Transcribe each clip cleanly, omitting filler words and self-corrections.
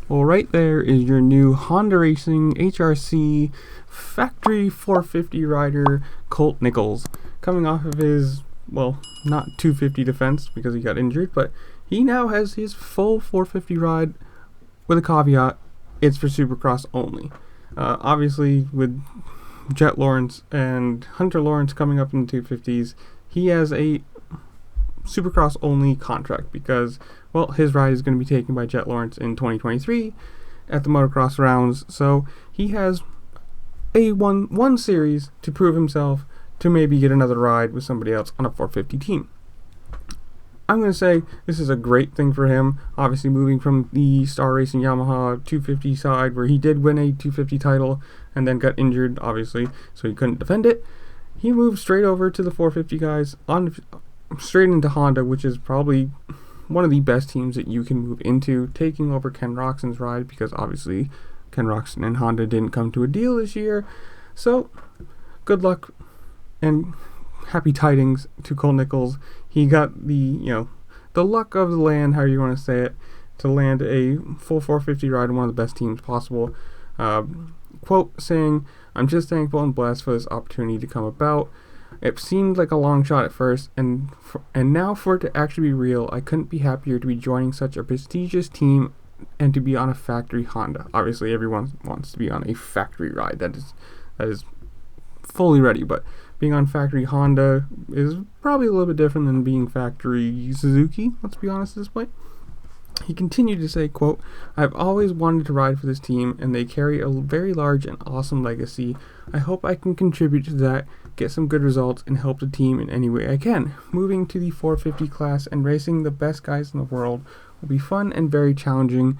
Well, right there is your new Honda Racing HRC factory 450 rider, Colt Nichols, coming off of his, well, not 250 defense because he got injured, but he now has his full 450 ride with a caveat: it's for supercross only. Obviously, with Jet Lawrence and Hunter Lawrence coming up in the 250s, he has a supercross only contract because, well, his ride is going to be taken by Jet Lawrence in 2023 at the motocross rounds, so he has a one series to prove himself to maybe get another ride with somebody else on a 450 team. I'm going to say this is a great thing for him, obviously moving from the Star Racing Yamaha 250 side where he did win a 250 title and then got injured, obviously, so he couldn't defend it. He moved straight over to the 450 guys, straight into Honda, which is probably one of the best teams that you can move into, taking over Ken Roczen's ride because obviously Ken Roczen and Honda didn't come to a deal this year. So good luck and happy tidings to Colt Nichols. He got the luck of the land, however you want to say it, to land a full 450 ride in one of the best teams possible. Quote saying, "I'm just thankful and blessed for this opportunity to come about. It seemed like a long shot at first, and now for it to actually be real, I couldn't be happier to be joining such a prestigious team and to be on a factory Honda." Obviously, everyone wants to be on a factory ride that is fully ready, but being on factory Honda is probably a little bit different than being factory Suzuki, let's be honest at this point. He continued to say, quote, "I've always wanted to ride for this team, and they carry a very large and awesome legacy. I hope I can contribute to that, get some good results, and help the team in any way I can. Moving to the 450 class and racing the best guys in the world will be fun and very challenging,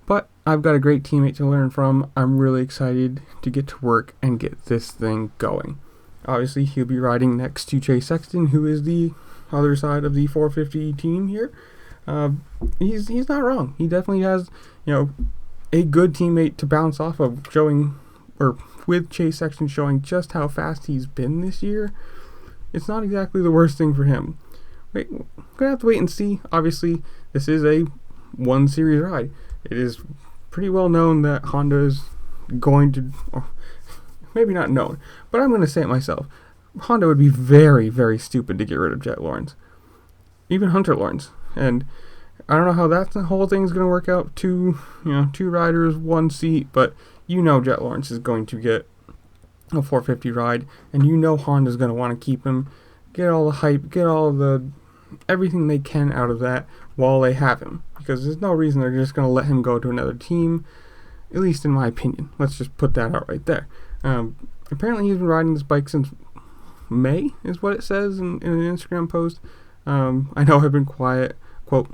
but I've got a great teammate to learn from. I'm really excited to get to work and get this thing going." Obviously, he'll be riding next to Chase Sexton, who is the other side of the 450 team here. He's not wrong. He definitely has, a good teammate to bounce off of, with Chase Sexton showing just how fast he's been this year. It's not exactly the worst thing for him. We're gonna have to wait and see. Obviously, this is a one series ride. It is pretty well known that Honda is going to, or maybe not known, but I'm going to say it myself. Honda would be very, very stupid to get rid of Jet Lawrence, even Hunter Lawrence. And I don't know how that whole thing's going to work out. Two riders, one seat, but Jet Lawrence is going to get a 450 ride, and Honda's going to want to keep him, get all the hype, get all the everything they can out of that while they have him, because there's no reason they're just going to let him go to another team, at least in my opinion. Let's just put that out right there. Apparently he's been riding this bike since May, is what it says in an Instagram post. I know I've been quiet. Quote,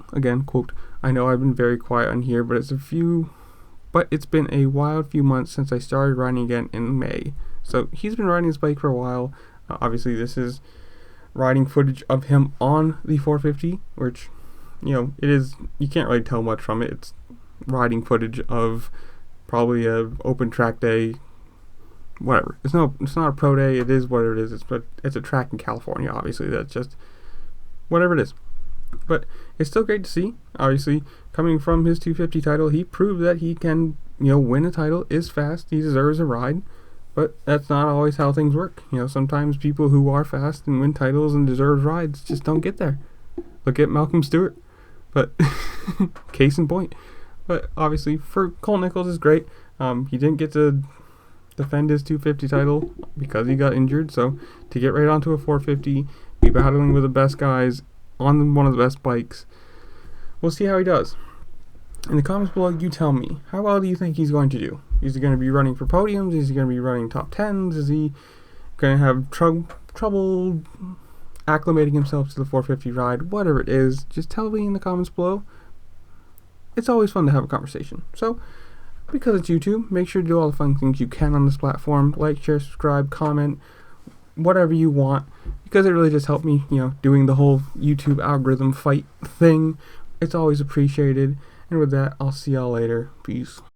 "I know I've been very quiet on here, but it's been a wild few months since I started riding again in May." So he's been riding his bike for a while. Obviously, this is riding footage of him on the 450, which, it is, you can't really tell much from it. It's riding footage of probably a open track day, whatever. It's not a pro day. It is what it is. It's a track in California, obviously. That's just whatever it is. But it's still great to see. Obviously, coming from his 250 title, he proved that he can, win a title, is fast, he deserves a ride. But that's not always how things work. Sometimes people who are fast and win titles and deserve rides just don't get there. Look at Malcolm Stewart. But case in point. But obviously, for Colt Nichols is great. He didn't get to defend his 250 title because he got injured. So to get right onto a 450, be battling with the best guys on one of the best bikes, we'll see how he does. In the comments below, you tell me, how well do you think he's going to do? Is he going to be running for podiums? Is he going to be running top 10s? Is he going to have trouble acclimating himself to the 450 ride? Whatever it is, just tell me in the comments below. It's always fun to have a conversation. So, because it's YouTube, make sure to do all the fun things you can on this platform. Like, share, subscribe, comment, whatever you want, because it really just helped me, doing the whole YouTube algorithm fight thing. It's always appreciated. And with that, I'll see y'all later. Peace.